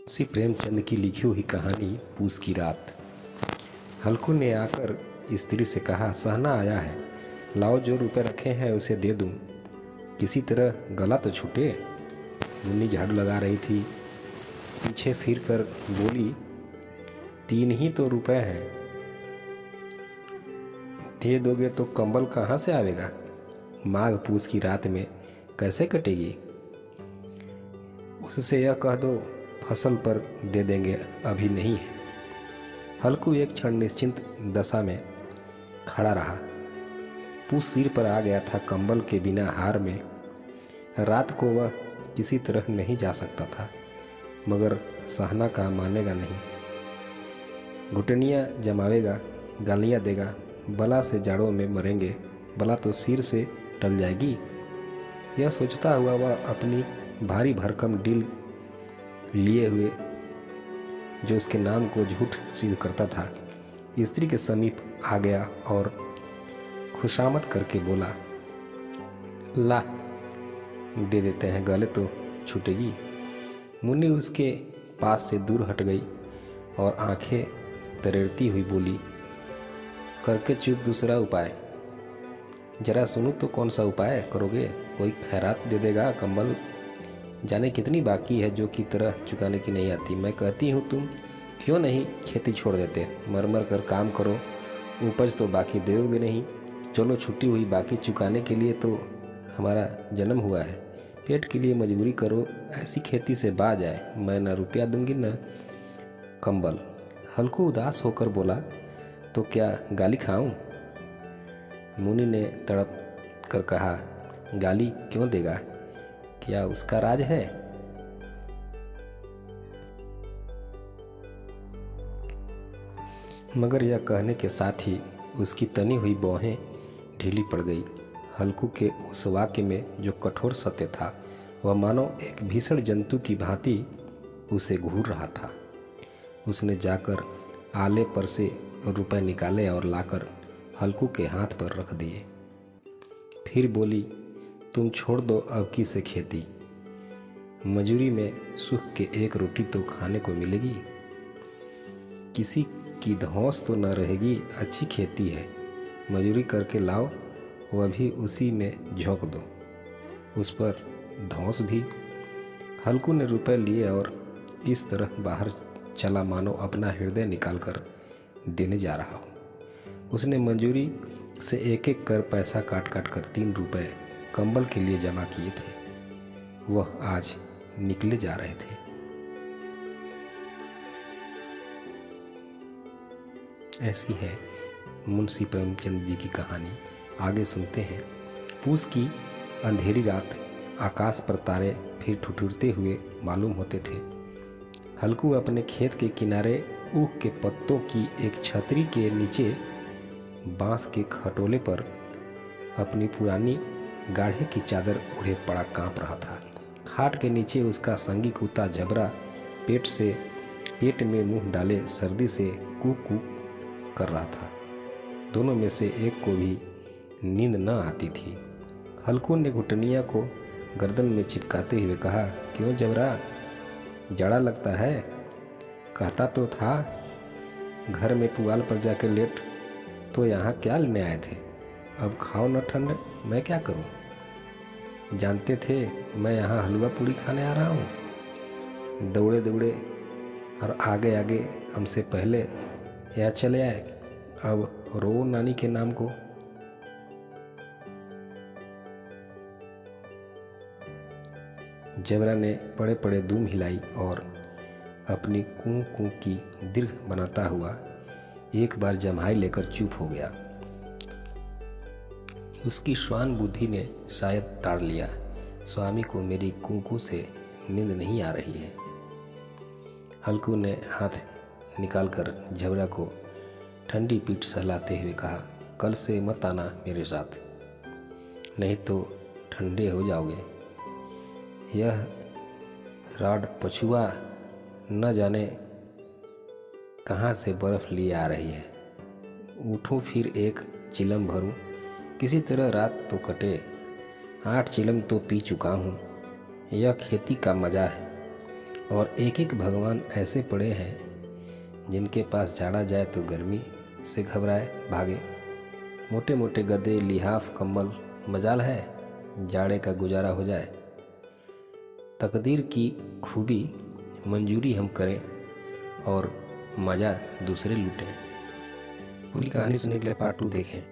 मुंशी प्रेमचंद की लिखी हुई कहानी पूस की रात। हल्कू ने आकर स्त्री से कहा, सहना आया है, लाओ जो रुपए रखे हैं उसे दे दूं, किसी तरह गला तो छूटे। मुन्नी झाड़ू लगा रही थी, पीछे फिर कर बोली, 3 ही तो रुपए हैं, दे दोगे तो कंबल कहाँ से आवेगा? माघ पूस की रात में कैसे कटेगी? उससे यह कह दो फसल पर दे देंगे, अभी नहीं है। हल्कू एक क्षण निश्चिंत दशा में खड़ा रहा। पूस सिर पर आ गया था, कंबल के बिना हार में रात को वह किसी तरह नहीं जा सकता था, मगर सहना का मानेगा नहीं। घुटनियाँ जमावेगा, गालियाँ देगा, बला से जाड़ों में मरेंगे, बला तो सिर से टल जाएगी। यह सोचता हुआ वह अपनी भारी भरकम डील लिए हुए, जो उसके नाम को झूठ सिद्ध करता था, स्त्री के समीप आ गया और खुशामद करके बोला, ला दे देते हैं, गले तो छूटेगी। मुन्नी उसके पास से दूर हट गई और आंखें तरेरती हुई बोली, करके चुप दूसरा उपाय। जरा सुनो तो कौन सा उपाय करोगे? कोई खैरात दे देगा? कंबल जाने कितनी बाकी है जो की तरह चुकाने की नहीं आती। मैं कहती हूँ तुम क्यों नहीं खेती छोड़ देते, मर मर कर काम करो, उपज तो बाकी दोगे नहीं। चलो छुट्टी हुई, बाकी चुकाने के लिए तो हमारा जन्म हुआ है, पेट के लिए मजबूरी करो, ऐसी खेती से बाज आए, मैं न रुपया दूंगी न कंबल। हल्कू उदास होकर बोला, तो क्या गाली खाऊं? मुनि ने तड़प कर कहा, गाली क्यों देगा, क्या उसका राज है? मगर यह कहने के साथ ही उसकी तनी हुई बाहें ढीली पड़ गई। हल्कू के उस वाक्य में जो कठोर सत्य था, वह मानो एक भीषण जंतु की भांति उसे घूर रहा था। उसने जाकर आले पर से रुपए निकाले और लाकर हल्कू के हाथ पर रख दिए। फिर बोली, तुम छोड़ दो अब की से खेती, मजूरी में सुख के एक रोटी तो खाने को मिलेगी, किसी की धौंस तो न रहेगी, अच्छी खेती है, मजूरी करके लाओ, वह भी उसी में झोंक दो, उस पर धौंस भी। हल्कू ने रुपए लिए और इस तरह बाहर चला मानो अपना हृदय निकाल कर देने जा रहा हो। उसने मजूरी से एक एक कर पैसा काट काट कर 3 रुपए कंबल के लिए जमा किए थे, वह आज निकले जा रहे थे। ऐसी है मुंशी प्रेमचंद जी की कहानी। आगे सुनते हैं। पूस की अंधेरी रात, आकाश पर तारे फिर ठुठुरते हुए मालूम होते थे। हल्कू अपने खेत के किनारे ऊख के पत्तों की एक छतरी के नीचे बांस के खटोले पर अपनी पुरानी गाढ़े की चादर ओढ़े पड़ा कांप रहा था। खाट के नीचे उसका संगी कुत्ता झबरा पेट में मुंह डाले सर्दी से कूक कूक कर रहा था। दोनों में से एक को भी नींद न आती थी। हल्कू ने घुटनिया को गर्दन में चिपकाते हुए कहा, क्यों झबरा, जाड़ा लगता है? कहता तो था घर में पुआल पर जाकर लेट, तो यहाँ क्या लेने आए थे? अब खाओ न ठंड, मैं क्या करूं? जानते थे मैं यहाँ हलवा पूड़ी खाने आ रहा हूँ? दौड़े दौड़े और आगे आगे हमसे पहले यहाँ चले आए, अब रो नानी के नाम को। जबरा ने पड़े पड़े दूम हिलाई और अपनी कूं कूं की दीर्घ बनाता हुआ एक बार जम्हाई लेकर चुप हो गया। उसकी श्वान बुद्धि ने शायद ताड़ लिया, स्वामी को मेरी कूकू से नींद नहीं आ रही है। हल्कू ने हाथ निकालकर झबरा को ठंडी पीठ सहलाते हुए कहा, कल से मत आना मेरे साथ, नहीं तो ठंडे हो जाओगे। यह राड पछुआ न जाने कहाँ से बर्फ लिए आ रही है। उठूं फिर एक चिलम भरूं, किसी तरह रात तो कटे। 8 चिलम तो पी चुका हूँ। यह खेती का मज़ा है। और एक एक भगवान ऐसे पड़े हैं जिनके पास झाड़ा जाए तो गर्मी से घबराए भागे। मोटे मोटे गद्दे, लिहाफ, कंबल, मजाल है जाड़े का गुजारा हो जाए। तकदीर की खूबी मंजूरी हम करें और मज़ा दूसरे लूटें। पूरी कहानी सुनने के लिए पार्ट 2 देखें।